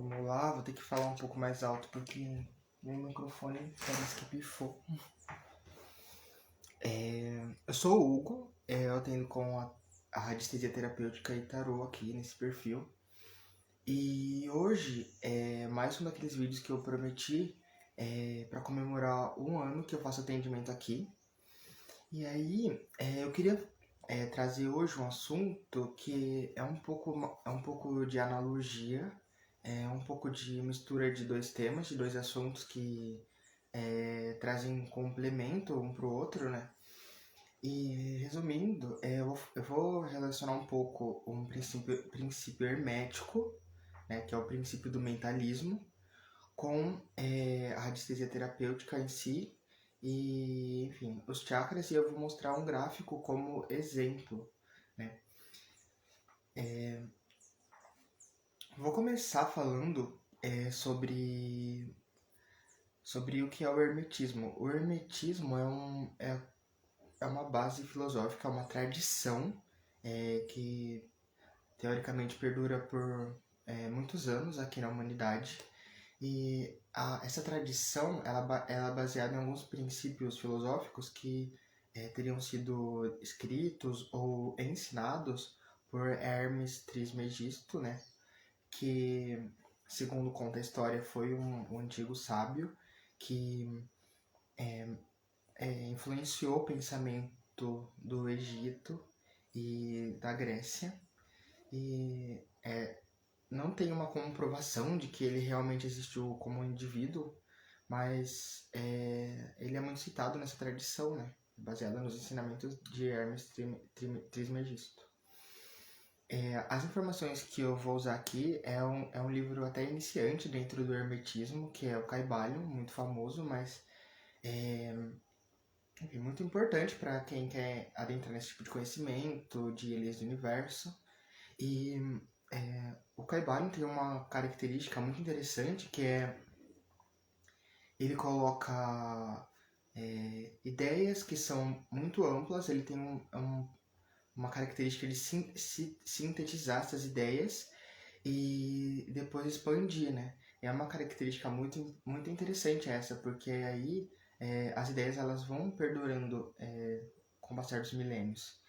Vamos lá, vou ter que falar um pouco mais alto porque meu microfone parece que pifou. Eu sou o Hugo, eu atendo com a radiestesia terapêutica e tarô aqui nesse perfil. E hoje é mais um daqueles vídeos que eu prometi para comemorar um ano que eu faço atendimento aqui. E aí eu queria trazer hoje um assunto que é um pouco de analogia, um pouco de mistura de dois temas, de dois assuntos que trazem complemento um para o outro, né? E resumindo, eu vou relacionar um pouco um princípio hermético, né, que é o princípio do mentalismo, com a radiestesia terapêutica em si, e enfim, os chakras, e eu vou mostrar um gráfico como exemplo, né? Vou começar falando sobre o que é o hermetismo. O hermetismo é uma base filosófica, é uma tradição que teoricamente perdura por muitos anos aqui na humanidade. E essa tradição ela é baseada em alguns princípios filosóficos que teriam sido escritos ou ensinados por Hermes Trismegisto, né? Que, segundo conta a história, foi um antigo sábio que influenciou o pensamento do Egito e da Grécia. E não tem uma comprovação de que ele realmente existiu como indivíduo, mas ele é muito citado nessa tradição, né? Baseada nos ensinamentos de Hermes Trismegisto. As informações que eu vou usar aqui é um livro até iniciante dentro do hermetismo, que é o Kybalion, muito famoso, mas enfim, muito importante para quem quer adentrar nesse tipo de conhecimento, de leis do universo. E o Kybalion tem uma característica muito interessante, que ele coloca ideias que são muito amplas, ele tem uma característica de sintetizar essas ideias e depois expandir, né? É uma característica muito, muito interessante essa, porque aí as ideias elas vão perdurando com o passar dos milênios.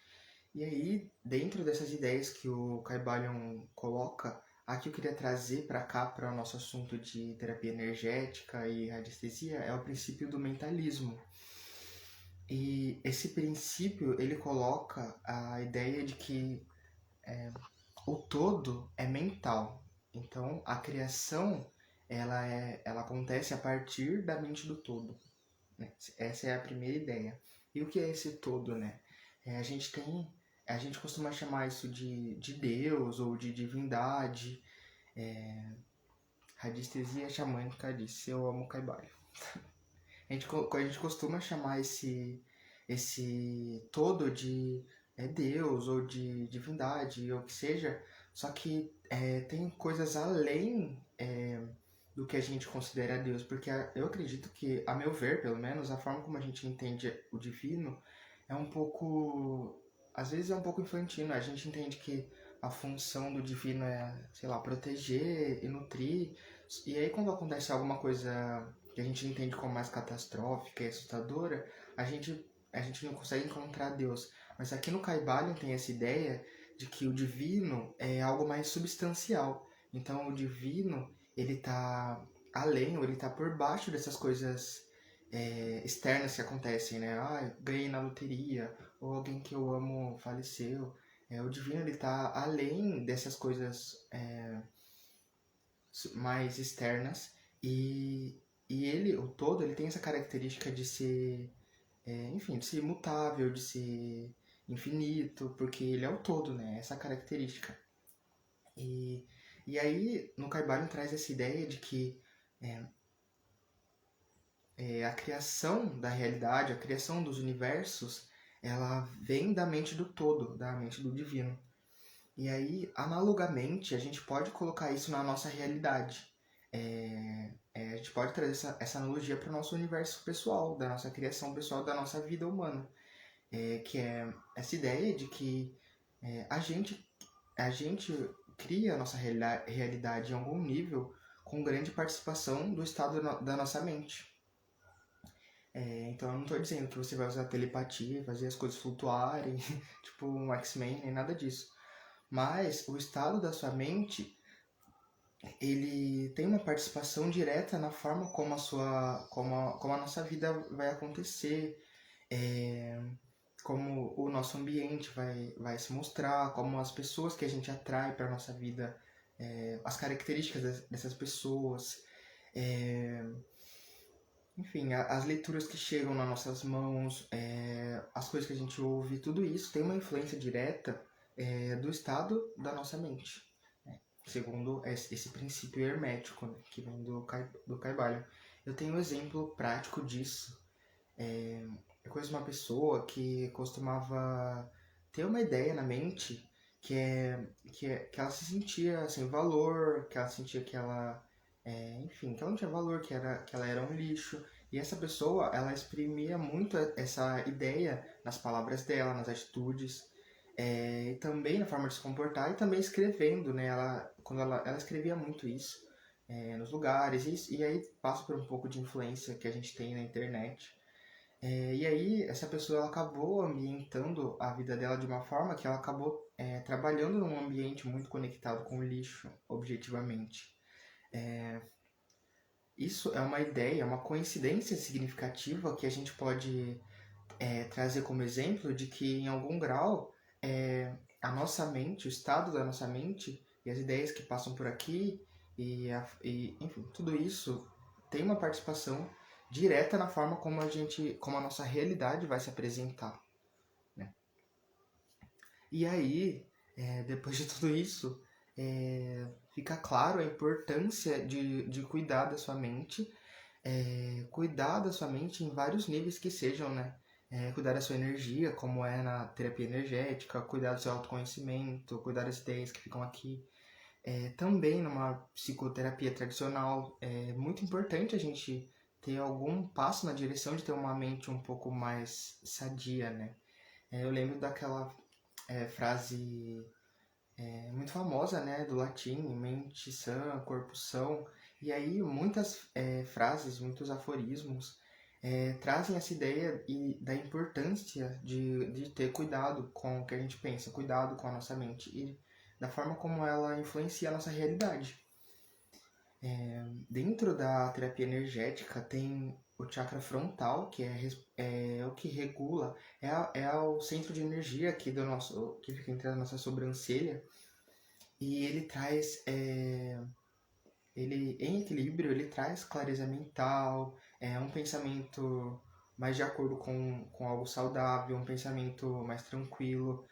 E aí, dentro dessas ideias que o Kybalion coloca, aqui eu queria trazer para cá, para o nosso assunto de terapia energética e radiestesia, é o princípio do mentalismo. E esse princípio, ele coloca a ideia de que o todo é mental. Então, a criação, ela acontece a partir da mente do todo, né? Essa é a primeira ideia. E o que é esse todo, né? A gente costuma chamar isso de Deus ou de divindade. Radiestesia xamânica disse, eu amo Kybalion. A gente costuma chamar esse todo de Deus ou de divindade ou o que seja, só que tem coisas além do que a gente considera Deus, porque eu acredito que, a meu ver, pelo menos, a forma como a gente entende o divino é um pouco, às vezes é um pouco infantil. A gente entende que a função do divino é, sei lá, proteger e nutrir, e aí quando acontece alguma coisa que a gente entende como mais catastrófica e assustadora, a gente não consegue encontrar Deus. Mas aqui no Kybalion tem essa ideia de que o divino é algo mais substancial. Então o divino, ele tá além, ou ele tá por baixo dessas coisas externas que acontecem, né? Ah, ganhei na loteria, ou alguém que eu amo faleceu. O divino, ele tá além dessas coisas mais externas, e ele, o todo, ele tem essa característica de ser, enfim, de ser imutável, de ser infinito, porque ele é o todo, né? Essa característica. E aí, no Kybalion traz essa ideia de que a criação da realidade, a criação dos universos, ela vem da mente do todo, da mente do divino. E aí, analogamente, a gente pode colocar isso na nossa realidade. A gente pode trazer essa analogia para o nosso universo pessoal, da nossa criação pessoal, da nossa vida humana. Que é essa ideia de que a gente cria a nossa realidade em algum nível com grande participação do estado da nossa mente. Então eu não estou dizendo que você vai usar telepatia, fazer as coisas flutuarem, tipo um X-Men, nem nada disso. Mas o estado da sua mente, ele tem uma participação direta na forma como a nossa vida vai acontecer, como o nosso ambiente vai se mostrar, como as pessoas que a gente atrai para a nossa vida, as características dessas pessoas, enfim, as leituras que chegam nas nossas mãos, as coisas que a gente ouve, tudo isso tem uma influência direta do estado da nossa mente, segundo esse princípio hermético, né, que vem do Caibalion. Eu tenho um exemplo prático disso. Eu conheço uma pessoa que costumava ter uma ideia na mente que ela se sentia sem valor, que ela sentia que ela, enfim, que ela não tinha valor, que ela era um lixo. E essa pessoa, ela exprimia muito essa ideia nas palavras dela, nas atitudes, e também na forma de se comportar e também escrevendo, né? Quando ela escrevia muito isso nos lugares, e aí passa por um pouco de influência que a gente tem na internet. E aí, essa pessoa ela acabou ambientando a vida dela de uma forma que ela acabou trabalhando num ambiente muito conectado com o lixo, objetivamente. Isso é uma ideia, uma coincidência significativa que a gente pode trazer como exemplo de que, em algum grau, a nossa mente, o estado da nossa mente e as ideias que passam por aqui, enfim, tudo isso tem uma participação direta na forma como a nossa realidade vai se apresentar, né? E aí, depois de tudo isso, fica claro a importância de cuidar da sua mente, cuidar da sua mente em vários níveis que sejam, né? Cuidar da sua energia, como é na terapia energética, cuidar do seu autoconhecimento, cuidar das ideias que ficam aqui. Também numa psicoterapia tradicional, é muito importante a gente ter algum passo na direção de ter uma mente um pouco mais sadia, né? Eu lembro daquela frase muito famosa, né, do latim, mente sã, corpo são, e aí muitas frases, muitos aforismos trazem essa ideia da importância de ter cuidado com o que a gente pensa, cuidado com a nossa mente e da forma como ela influencia a nossa realidade. Dentro da terapia energética tem o chakra frontal, que é o que regula, é o centro de energia aqui que fica entre a nossa sobrancelha, e ele traz, ele em equilíbrio, ele traz clareza mental, um pensamento mais de acordo com algo saudável, um pensamento mais tranquilo,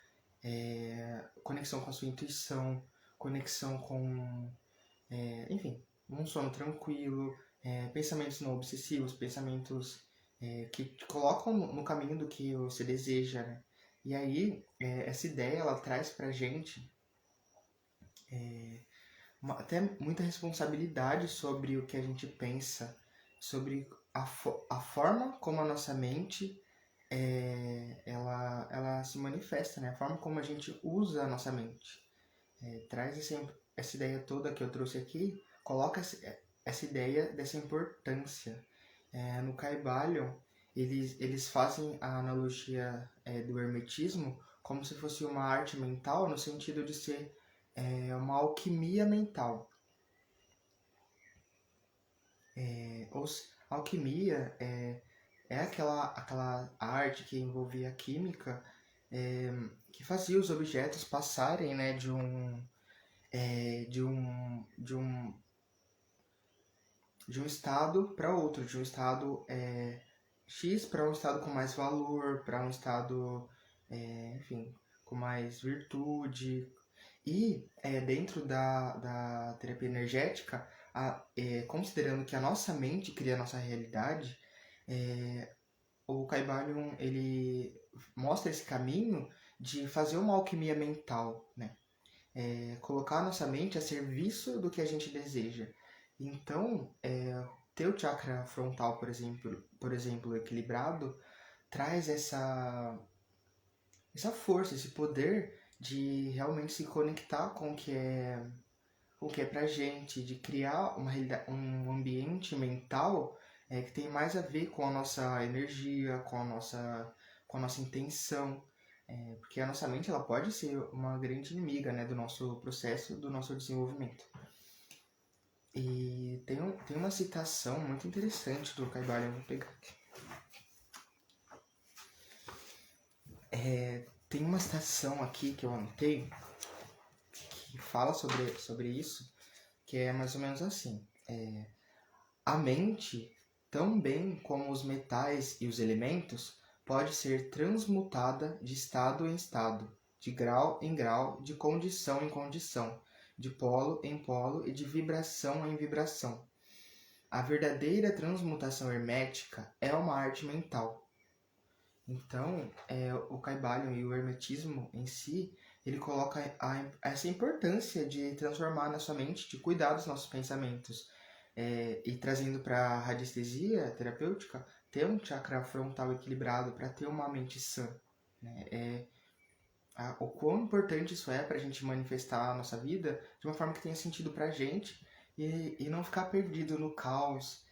conexão com a sua intuição, conexão com, enfim, um sono tranquilo, pensamentos não obsessivos, pensamentos que te colocam no caminho do que você deseja, né? E aí, essa ideia, ela traz pra gente até muita responsabilidade sobre o que a gente pensa, sobre a forma como a nossa mente ela se manifesta, né? A forma como a gente usa a nossa mente. Traz essa ideia toda que eu trouxe aqui, coloca essa ideia dessa importância. No Caibalion, eles fazem a analogia do hermetismo como se fosse uma arte mental, no sentido de ser uma alquimia mental. Alquimia é aquela arte que envolvia a química, que fazia os objetos passarem, né, de um estado para outro, de um estado X para um estado com mais valor, para um estado, enfim, com mais virtude. E dentro da terapia energética, considerando que a nossa mente cria a nossa realidade, o Caibalion ele mostra esse caminho de fazer uma alquimia mental, né? Colocar a nossa mente a serviço do que a gente deseja. Então, ter o chakra frontal, por exemplo, equilibrado, traz essa força, esse poder de realmente se conectar com o que é pra gente, de criar um ambiente mental que tem mais a ver com a nossa energia, com a nossa intenção. Porque a nossa mente ela pode ser uma grande inimiga, né, do nosso processo, do nosso desenvolvimento. E tem uma citação muito interessante do Caibalion, eu vou pegar aqui. Tem uma citação aqui que eu anotei que fala sobre isso, que é mais ou menos assim. A mente, tão bem como os metais e os elementos, pode ser transmutada de estado em estado, de grau em grau, de condição em condição, de polo em polo e de vibração em vibração. A verdadeira transmutação hermética é uma arte mental. Então, o Caibalion e o hermetismo em si, ele coloca essa importância de transformar na sua mente, de cuidar dos nossos pensamentos. E trazendo para a radiestesia terapêutica, ter um chakra frontal equilibrado para ter uma mente sã. Né? O quão importante isso é para a gente manifestar a nossa vida de uma forma que tenha sentido para a gente e não ficar perdido no caos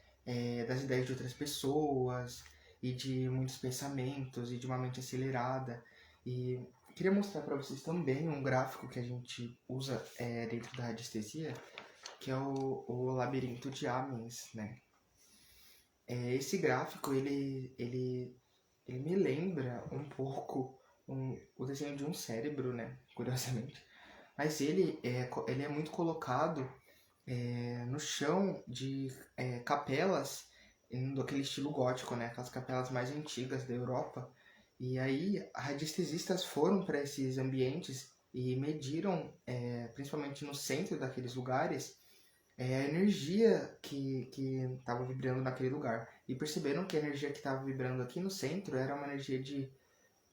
das ideias de outras pessoas e de muitos pensamentos e de uma mente acelerada. E queria mostrar para vocês também um gráfico que a gente usa dentro da radiestesia, que é o labirinto de Amens, né? Esse gráfico, ele me lembra um pouco o desenho de um cérebro, né? Curiosamente. Mas ele é muito colocado no chão de capelas daquele estilo gótico, né? Aquelas capelas mais antigas da Europa. E aí, radiestesistas foram para esses ambientes e mediram, principalmente no centro daqueles lugares, a energia que estava vibrando naquele lugar. E perceberam que a energia que estava vibrando aqui no centro era uma energia de,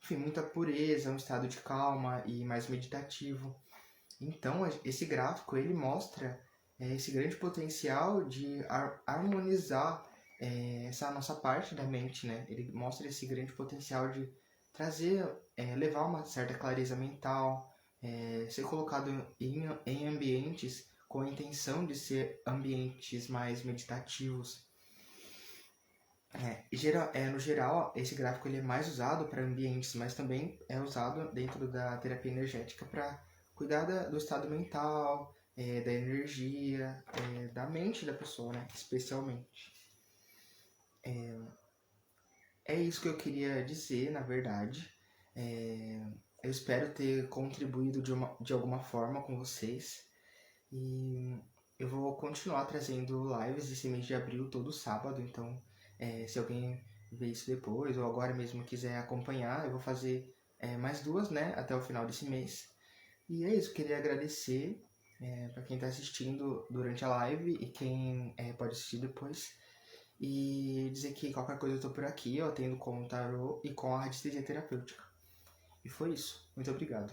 enfim, muita pureza, um estado de calma e mais meditativo. Então, esse gráfico, ele mostra esse grande potencial de harmonizar essa nossa parte da mente, né? Ele mostra esse grande potencial de trazer, levar uma certa clareza mental, ser colocado em ambientes com a intenção de ser ambientes mais meditativos. No geral, esse gráfico ele é mais usado para ambientes, mas também é usado dentro da terapia energética para cuidar do estado mental, da energia, da mente da pessoa, né? Especialmente. É isso que eu queria dizer, na verdade. Eu espero ter contribuído de alguma forma com vocês. E eu vou continuar trazendo lives esse mês de abril, todo sábado. Então, se alguém ver isso depois ou agora mesmo quiser acompanhar, eu vou fazer mais duas, né? Até o final desse mês. E é isso, queria agradecer para quem está assistindo durante a live e quem pode assistir depois. E dizer que qualquer coisa eu tô por aqui, eu atendo com o tarô e com a radiestesia terapêutica. E foi isso. Muito obrigado.